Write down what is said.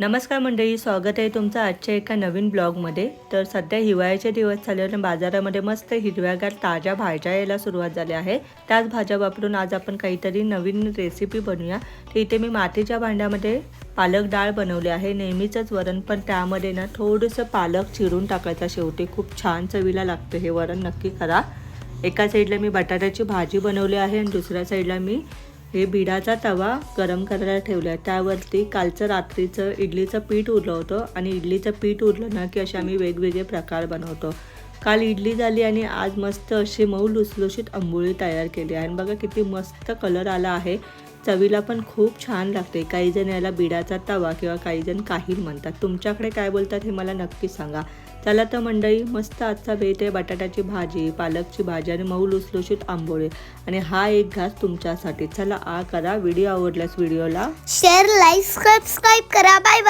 नमस्कार मंडळी, स्वागत आहे तुमचं आजच्या एका नवीन ब्लॉगमध्ये। तर सध्या हिवाळ्याचे दिवस चालू आहेत आणि बाजारामध्ये मस्त हिरव्यागार ताज्या भाज्या यायला सुरुवात झाली आहे। त्याच भाज्या वापरून आज आपण काहीतरी नवीन रेसिपी बनवूया। तर इथे मी मातीच्या भांड्यामध्ये पालक डाळ बनवली आहे। नेहमीचंच वरण, पण त्यामध्ये ना थोडंसं पालक चिरून टाकायचं शेवटी, खूप छान चवीला लागतं हे वरण, नक्की करा। एका साईडला मी बटाट्याची भाजी बनवली आहे आणि दुसऱ्या साईडला मी हे बिडाचा तवा गरम करायला ठेवला। त्यावरती कालचं रात्रीचं इडलीचं पीठ उरलं होतं आणि इडलीचं पीठ उरलं ना की असे आम्ही वेगवेगळे प्रकार बनवतो। काल इडली झाली आणि आज मस्त अशी मऊ लुसलुशीत आंबोळी तयार केली आहे। आणि बघा किती मस्त कलर आला आहे, चवीला पण खूप छान लागते। काही जण याला बिडाचा तवा किंवा काही जण काहील म्हणतात, तुमच्याकडे काय बोलतात हे मला नक्की सांगा। चला तर मंडळी, मस्त आजचा बेत आहे बटाट्याची भाजी, पालकची भाजी आणि मऊ लुसलुशीत आंबोळी आणि हा एक घास तुमच्यासाठी। चला करा। व्हिडिओ आवडल्यास व्हिडिओला शेअर, लाईक, सबस्क्राईब करा। Bye bye.